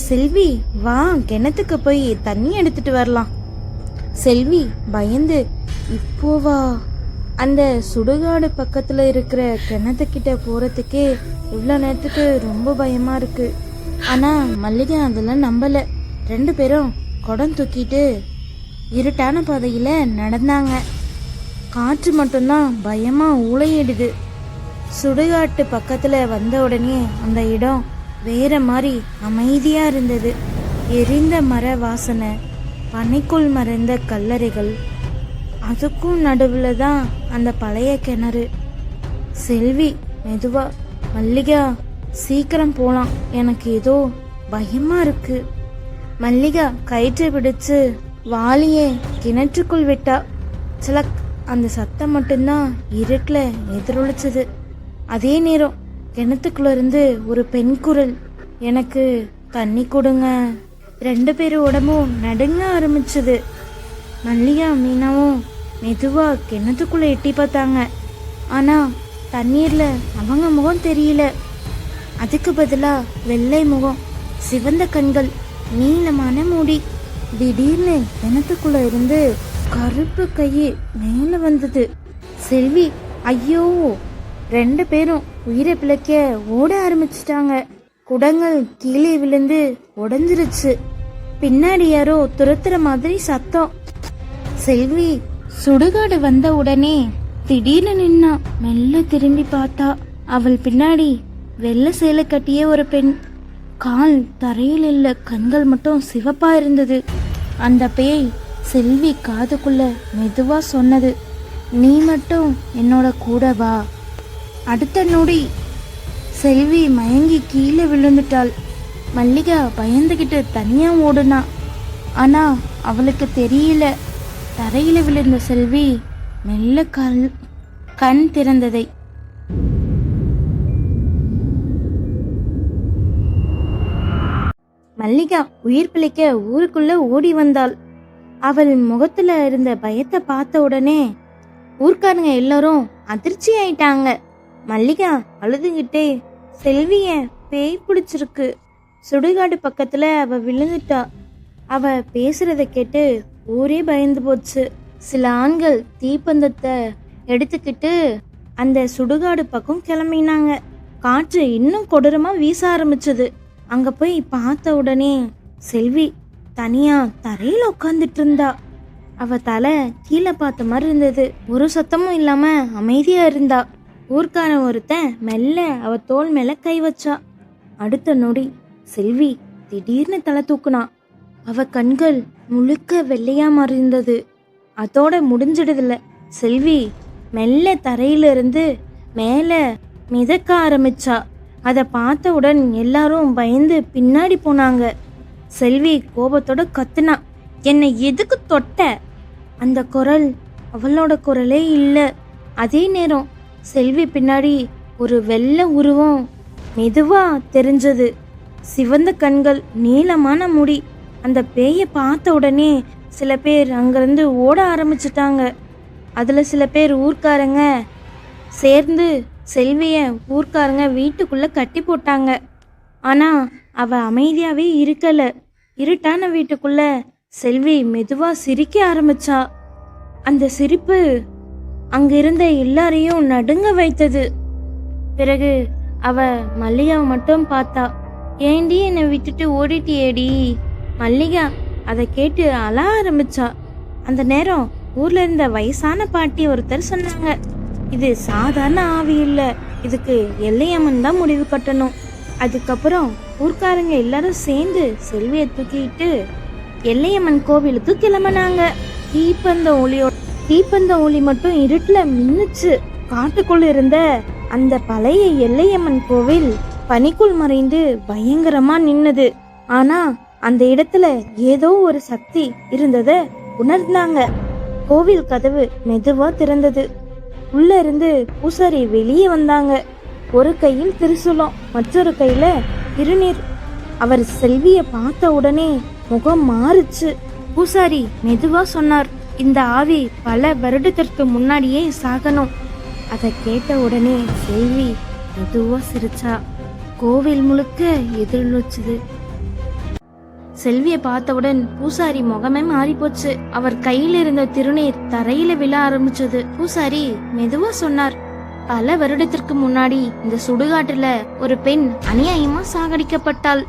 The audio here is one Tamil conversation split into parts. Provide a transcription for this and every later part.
செல்வி, வா கிணத்துக்கு போய் தண்ணி எடுத்துட்டு வரலாம். செல்வி பயந்து, இப்போவா? அந்த சுடுகாடு பக்கத்துல இருக்கிற கிணத்துக்கிட்ட போறதுக்கே இவ்வளோ நேரத்துக்கு ரொம்ப பயமா இருக்கு. ஆனா மல்லிகை அதெல்லாம் நம்பல. 2 பேரும் குடம் தூக்கிட்டு இருட்டான பாதையில நடந்தாங்க. காற்று மட்டும்தான் பயமா ஊளையிடுது. சுடுகாட்டு பக்கத்துல வந்த உடனே அந்த இடம் வேற மாதிரி அமைதியா இருந்தது. எரிந்த மர வாசனை, பனைக்குள் மறைந்த கல்லறைகள், அதுக்கும் நடுவுல தான் அந்த பழைய கிணறு. செல்வி மெதுவா, மல்லிகா சீக்கிரம் போலாம், எனக்கு ஏதோ பயமா இருக்கு. மல்லிகா கயிற்றை பிடிச்சு வாளியே கிணற்றுக்குள் விட்டா. சிலக் அந்த சத்தம் மட்டும்தான் இருட்டுல எதிரொலிச்சது. அதே நேரம் கிணத்துக்குள்ள இருந்து ஒரு பெண் குரல், எனக்கு தண்ணி கொடுங்க. 2 பேரும் உடம்பும் நடுங்க ஆரம்பிச்சது. மல்லிகா மீனாவும் மெதுவா கிணத்துக்குள்ள எட்டி பார்த்தாங்க. ஆனா தண்ணீர்ல அவங்க முகம் தெரியல. அதுக்கு பதிலா வெள்ளை முகம், சிவந்த கண்கள், நீளமான மூடி. திடீர்னு கிணத்துக்குள்ள இருந்து கருப்பு கை மேல வந்தது. செல்வி, ஐயோ! 2 பேரும் உயிரை பிழைக்க ஓட ஆரம்பிச்சிட்டாங்க. குடங்கள் கீழே விழுந்து உடைஞ்சிருச்சு. பின்னாடி யாரோ துரத்துற மாதிரி சத்தம். செல்வி சுடுகாடு வந்த உடனே திடீர்னு நின்னா. மெல்ல திரும்பி பார்த்தா அவள் பின்னாடி வெள்ளை சேலை கட்டிய ஒரு பெண். கால் தரையில் இல்ல, கண்கள் மட்டும் சிவப்பா இருந்தது. அந்த பேய் செல்வி காதுக்குள்ள மெதுவா சொன்னது, நீ மட்டும் என்னோட கூட வா. அடுத்த நொடி செல்வி மயங்கி கீழே விழுந்துட்டாள். மல்லிகா பயந்துகிட்டு தனியா ஓடுனா. ஆனா அவளுக்கு தெரியல, தரையில விழுந்த செல்வி மெல்ல கண் திறந்ததை. மல்லிகா உயிர் பிழைக்க ஊருக்குள்ள ஓடி வந்தாள். அவள் முகத்துல இருந்த பயத்தை பார்த்த உடனே ஊர்க்காரங்க எல்லாரும் அதிர்ச்சி ஆயிட்டாங்க. மல்லிகா அழுதுகிட்டே, செல்விய பேய் பிடிச்சிருக்கு, சுடுகாடு பக்கத்துல அவ விழுந்துட்டா. அவ பேசுறத கேட்டு ஊரே பயந்து போச்சு. சில ஆண்கள் தீப்பந்தத்தை எடுத்துக்கிட்டு அந்த சுடுகாடு பக்கம் கிளம்பினாங்க. காற்று இன்னும் கொடூரமா வீச ஆரம்பிச்சது. அங்க போய் பார்த்த உடனே செல்வி தனியா தரையில உட்காந்துட்டு இருந்தா. அவ தலை கீழே பார்த்த மாதிரி இருந்தது. ஒரு சத்தமும் இல்லாம அமைதியா இருந்தா. ஊர்க்காரன் ஒருத்தன் மெல்ல அவ தோள் மேல கை வச்சா. அடுத்த நொடி செல்வி திடீர்னு தலை தூக்குனா. அவ கண்கள் முழுக்க வெள்ளையா மறைந்தது. அதோட முடிஞ்சிடுதில்ல. செல்வி மெல்ல தரையில இருந்து மேல மிதக்க ஆரம்பிச்சா. அதை பார்த்தவுடன் எல்லாரும் பயந்து பின்னாடி போனாங்க. செல்வி கோபத்தோட கத்துனா, என்னை எதுக்கு தொட்ட? அந்த குரல் அவளோட குரலே இல்ல. அதே நேரம் செல்வி பின்னாடி ஒரு வெள்ளை உருவம் மெதுவா தெரிஞ்சது. சிவந்த கண்கள், நீளமான முடி. அந்த பேயை பார்த்த உடனே சில பேர் அங்கிருந்து ஓட ஆரம்பிச்சிட்டாங்க. அதுல சில பேர் ஊர்க்காரங்க சேர்ந்து செல்விய ஊர்க்காரங்க வீட்டுக்குள்ள கட்டி போட்டாங்க. ஆனா அவ அமைதியாவே இருக்கல. இருட்டான வீட்டுக்குள்ள செல்வி மெதுவா சிரிக்க ஆரம்பிச்சா. அந்த சிரிப்பு அங்க இருந்த எல்லாரையும் நடுங்க வைத்தது. பிறகு அவ மல்லிகாவை மட்டும் பார்த்தா. ஏண்டி என்னை விட்டுட்டு ஓடிட்டியேடி? மல்லிகா அதை கேட்டு அழ ஆரம்பிச்சா. அந்த நேரம் ஊர்ல இருந்த வயசான பாட்டி ஒருத்தர் சொன்னாங்க, இது சாதாரண ஆவி இல்ல, இதுக்கு எல்லையம்மன் தான் முடிவு கட்டணும். அதுக்கப்புறம் ஊர்க்காரங்க எல்லாரும் சேர்ந்து செல்வியை தூக்கிட்டு எல்லையம்மன் கோவிலுக்கு கிளம்பினாங்க. தீப்பந்த ஒளி மட்டும் இருட்டுல மின்னுச்சு. காட்டுக்குள்ள இருந்த அந்த பழைய எல்லையம்மன் கோவில் பனிக்குள் மறைந்து பயங்கரமா நின்னது. ஆனா அந்த இடத்துல ஏதோ ஒரு சக்தி இருந்தத உணர்ந்தாங்க. கோவில் கதவு மெதுவா திறந்தது. உள்ள இருந்து பூசாரி வெளியே வந்தாங்க. ஒரு கையில் திரிசூலம், மற்றொரு கையில திருநீர். அவர் செல்விய பார்த்த உடனே முகம் மாறுச்சு. பூசாரி மெதுவா சொன்னார், இந்த ஆவி பல வருடத்திற்கு முன்னாடியே சாகணும். அதை கேட்ட உடனே செல்வி மெதுவா சிரிச்சா. கோவில் முழுக்க எதிரொலிச்சது. செல்வியை பார்த்தவுடன் பூசாரி முகமே மாறி போச்சு. அவர் கையில இருந்த திருநீர் தரையில விழ ஆரம்பிச்சது. பூசாரி மெதுவா சொன்னார், பல வருடத்திற்கு முன்னாடி இந்த சுடுகாட்டுல ஒரு பெண் அநியாயமா சாகடிக்கப்பட்டாள்.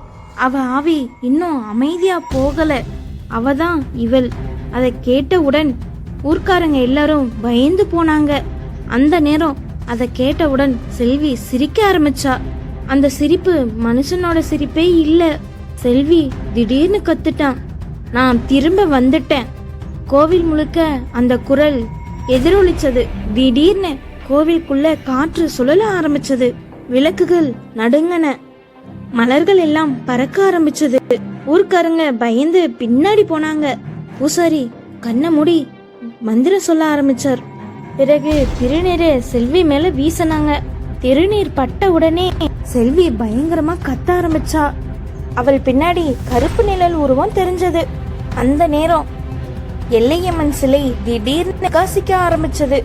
அவ ஆவி இன்னும் அமைதியா போகல. அவதான் இவள். அதை கேட்டவுடன் ஊர்க்காரங்க எல்லாரும் பயந்து போனாங்க. அந்த நேரம் அதை கேட்டவுடன் செல்வி சிரிக்க ஆரம்பிச்சா. அந்த சிரிப்பு மனுஷனோட சிரிப்பே இல்ல. செல்வி திடீர்னு கத்துட்டான், நான் திரும்ப வந்துட்டேன். கோவில் முழுக்க அந்த குரல் எதிரொலிச்சது. திடீர்னு கோவிலுக்குள்ள காற்று சுழல ஆரம்பிச்சது. விளக்குகள் நடுங்கன. மலர்கள் எல்லாம் பறக்க ஆரம்பிச்சது. ஊர்க்காரங்க பயந்து பின்னாடி போனாங்க. பூசாரி கண்ணை மூடி மந்திரம் சொல்ல ஆரம்பிச்சார். பிறகு திருநீரை செல்வி மேல வீசினாங்க. திருநீர் பட்ட உடனே செல்வி பயங்கரமா கத்த ஆரம்பிச்சா. அவள் பின்னாடி கருப்பு நிழல் உருவம் தெரிஞ்சது. அந்த நேரம் எல்லையம்மன் சிலை திடீர்னு பிரகாசிக்க ஆரம்பிச்சது.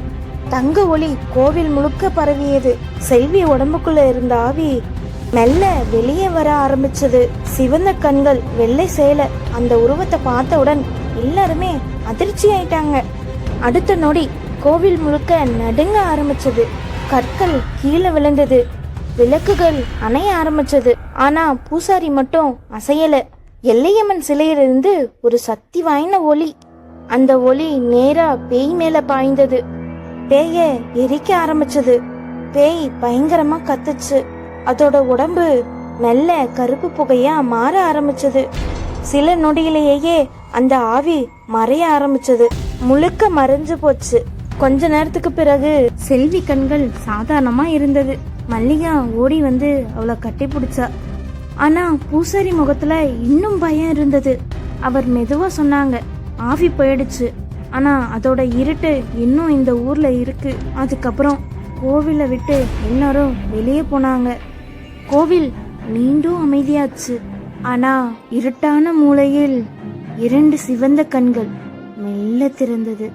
தங்க ஒளி கோவில் முழுக்க பரவியது. செல்வி உடம்புக்குள்ள இருந்த ஆவி மெல்ல வெளியே வர ஆரம்பிச்சது. சிவந்த கண்கள், வெள்ளை சேலை. அந்த உருவத்தை பார்த்தவுடன் எல்லாருமே அதிர்ச்சி ஆயிட்டாங்க. அடுத்த நொடி கோவில் முழுக்க நடுங்க ஆரம்பிச்சது. கற்கள் கீழே விழுந்தது. விளக்குகள் அணைய ஆரம்பிச்சது. ஆனா பூசாரி மட்டும் அசையல. எல்லையம்மன் சிலையிலிருந்து ஒரு சக்தி வாய்ந்த ஒளி. அந்த ஒளி நேரா பேய் மேல பாய்ந்தது. பேய எரிக்க ஆரம்பிச்சது. பேய் பயங்கரமா கத்துச்சு. அதோட உடம்பு மெல்ல கருப்பு புகையா மாற ஆரம்பிச்சது. சில நொடியிலேயே அந்த ஆவி மறைய ஆரம்பிச்சது. முழுக்க மறைஞ்சு போச்சு. கொஞ்ச நேரத்துக்கு பிறகு செல்வி கண்கள் சாதாரணமா இருந்தது. மல்லிகா ஓடி வந்து அவளை கட்டி பிடிச்சா. ஆனா பூசாரி முகத்துல இன்னும் பயம் இருந்தது. அவர் மெதுவா சொன்னாங்க, ஆவி போயிடுச்சு, ஆனா அதோட இருட்டு இன்னும் இந்த ஊர்ல இருக்கு. அதுக்கப்புறம் கோவிலை விட்டு எல்லாரும் வெளியே போனாங்க. கோவில் மீண்டும் அமைதியாச்சு. ஆனா இருட்டான மூலையில் 2 சிவந்த கண்கள் மெல்ல திறந்தது.